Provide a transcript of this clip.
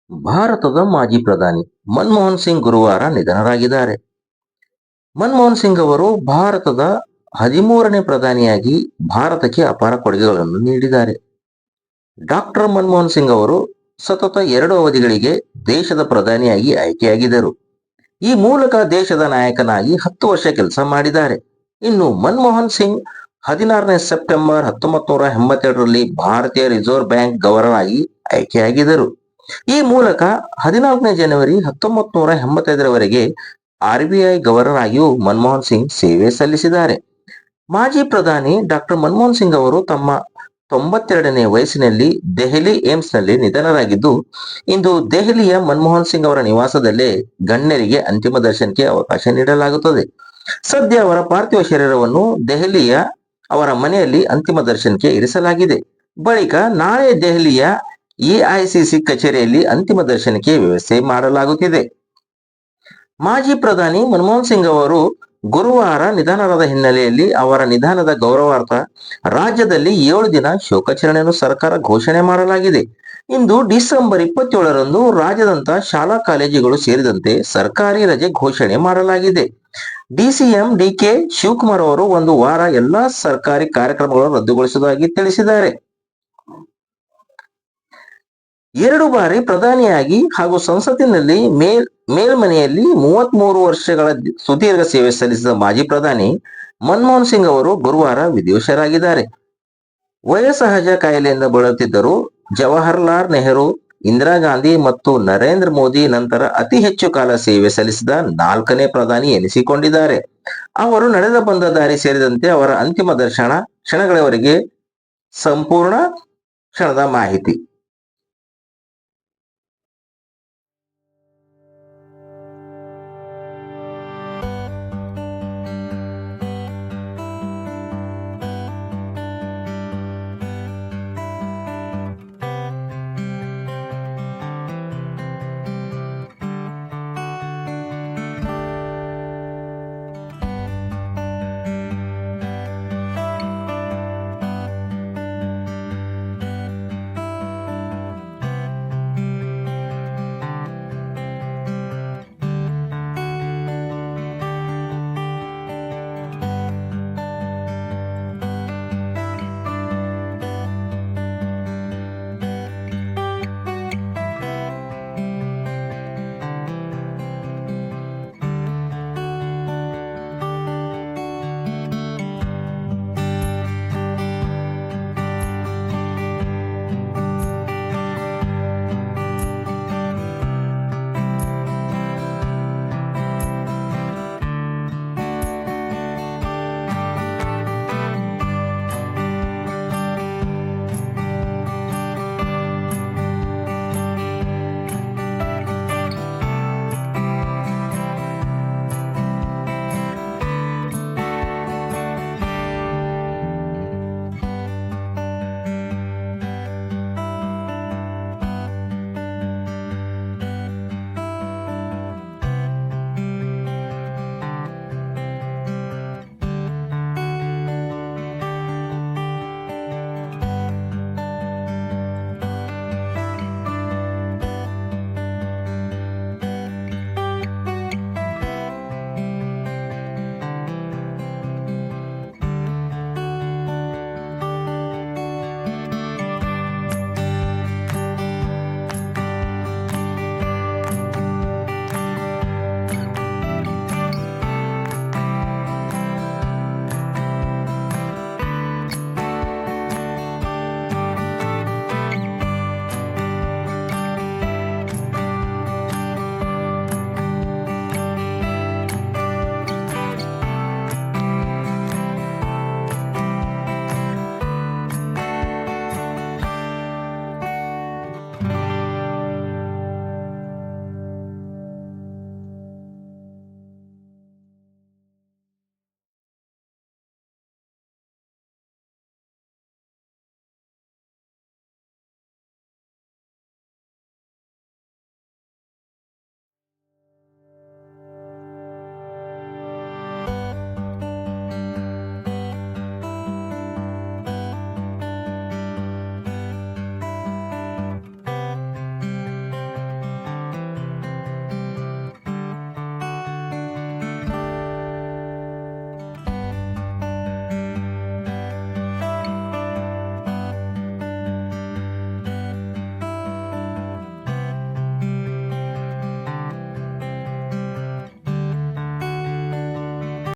ಭಾರತದ ಮಾಜಿ ಪ್ರಧಾನಿ ಮನಮೋಹನ್ ಸಿಂಗ್ ಗುರುವಾರ ನಿಧನರಾಗಿದ್ದಾರೆ. ಮನಮೋಹನ್ ಸಿಂಗ್ ಅವರು ಭಾರತದ 13ನೇ ಪ್ರಧಾನಿಯಾಗಿ ಭಾರತಕ್ಕೆ ಅಪಾರ ಕೊಡುಗೆಗಳನ್ನು ನೀಡಿದ್ದಾರೆ. ಡಾಕ್ಟರ್ ಮನಮೋಹನ್ ಸಿಂಗ್ ಅವರು ಸತತ 2 ಅವಧಿಗಳಿಗೆ ದೇಶದ ಪ್ರಧಾನಿಯಾಗಿ ಆಯ್ಕೆಯಾಗಿದ್ದರು. ಈ ಮೂಲಕ ದೇಶದ ನಾಯಕನಾಗಿ 10 ವರ್ಷ ಕೆಲಸ ಮಾಡಿದ್ದಾರೆ. ಇನ್ನು ಮನಮೋಹನ್ ಸಿಂಗ್ 16ನೇ ಸೆಪ್ಟೆಂಬರ್ 1982ರಲ್ಲಿ ಭಾರತೀಯ ರಿಸರ್ವ್ ಬ್ಯಾಂಕ್ ಗವರ್ನರ್ ಆಗಿ ಆಯ್ಕೆಯಾಗಿದ್ದರು. ಈ ಮೂಲಕ 14ನೇ ಜನವರಿ 1985ರವರೆಗೆ RBI ಗವರ್ನರ್ ಆಗಿಯೂ ಮನಮೋಹನ್ ಸಿಂಗ್ ಸೇವೆ ಸಲ್ಲಿಸಿದ್ದಾರೆ. ಮಾಜಿ ಪ್ರಧಾನಿ ಡಾಕ್ಟರ್ ಮನಮೋಹನ್ ಸಿಂಗ್ ಅವರು ತಮ್ಮ 92ನೇ ವಯಸ್ಸಿನಲ್ಲಿ ದೆಹಲಿ ಏಮ್ಸ್ನಲ್ಲಿ ನಿಧನರಾಗಿದ್ದು, ಇಂದು ದೆಹಲಿಯ ಮನಮೋಹನ್ ಸಿಂಗ್ ಅವರ ನಿವಾಸದಲ್ಲೇ ಗಣ್ಯರಿಗೆ ಅಂತಿಮ ದರ್ಶನಕ್ಕೆ ಅವಕಾಶ ನೀಡಲಾಗುತ್ತದೆ. ಸದ್ಯ ಅವರ ಪಾರ್ಥಿವ ಶರೀರವನ್ನು ದೆಹಲಿಯ ಅವರ ಮನೆಯಲ್ಲಿ ಅಂತಿಮ ದರ್ಶನಕ್ಕೆ ಇರಿಸಲಾಗಿದೆ. ಬಳಿಕ ನಾಳೆ ದೆಹಲಿಯ EICC ಕಚೇರಿಯಲ್ಲಿ ಅಂತಿಮ ದರ್ಶನಕ್ಕೆ ವ್ಯವಸ್ಥೆ ಮಾಡಲಾಗುತ್ತಿದೆ. ಮಾಜಿ ಪ್ರಧಾನಿ ಮನಮೋಹನ್ ಸಿಂಗ್ ಅವರು ಗುರುವಾರ ನಿಧನರಾದ ಹಿನ್ನೆಲೆಯಲ್ಲಿ ಅವರ ನಿಧನದ ಗೌರವಾರ್ಥ ರಾಜ್ಯದಲ್ಲಿ 7 ದಿನ ಶೋಕಾಚರಣೆಯನ್ನು ಸರ್ಕಾರ ಘೋಷಣೆ ಮಾಡಲಾಗಿದೆ. ಇಂದು ಡಿಸೆಂಬರ್ 27ರಂದು ರಾಜ್ಯಾದ್ಯಂತ ಶಾಲಾ ಕಾಲೇಜುಗಳು ಸೇರಿದಂತೆ ಸರ್ಕಾರಿ ರಜೆ ಘೋಷಣೆ ಮಾಡಲಾಗಿದೆ. DCM DK ಶಿವಕುಮಾರ್ ಅವರು ಒಂದು ವಾರ ಎಲ್ಲಾ ಸರ್ಕಾರಿ ಕಾರ್ಯಕ್ರಮಗಳನ್ನು ರದ್ದುಗೊಳಿಸುವುದಾಗಿ ತಿಳಿಸಿದ್ದಾರೆ. 2 ಬಾರಿ ಪ್ರಧಾನಿಯಾಗಿ ಹಾಗೂ ಸಂಸತ್ತಿನಲ್ಲಿ ಮೇಲ್ಮನೆಯಲ್ಲಿ 33 ವರ್ಷಗಳ ಸುದೀರ್ಘ ಸೇವೆ ಸಲ್ಲಿಸಿದ ಮಾಜಿ ಪ್ರಧಾನಿ ಮನಮೋಹನ್ ಸಿಂಗ್ ಅವರು ಗುರುವಾರ ವಿಧಿವಶರಾಗಿದ್ದಾರೆ. ವಯೋಸಹಜ ಕಾಯಿಲೆಯಿಂದ ಬಳಲುತ್ತಿದ್ದರು. ಜವಾಹರ್ಲಾಲ್ ನೆಹರು, ಇಂದಿರಾ ಗಾಂಧಿ ಮತ್ತು ನರೇಂದ್ರ ಮೋದಿ ನಂತರ ಅತಿ ಹೆಚ್ಚು ಕಾಲ ಸೇವೆ ಸಲ್ಲಿಸಿದ 4ನೇ ಪ್ರಧಾನಿ ಎನಿಸಿಕೊಂಡಿದ್ದಾರೆ. ಅವರು ನಡೆದ ಬಂದ ದಾರಿ ಸೇರಿದಂತೆ ಅವರ ಅಂತಿಮ ದರ್ಶನ ಕ್ಷಣಗಳವರೆಗೆ ಸಂಪೂರ್ಣ ಕ್ಷಣದ ಮಾಹಿತಿ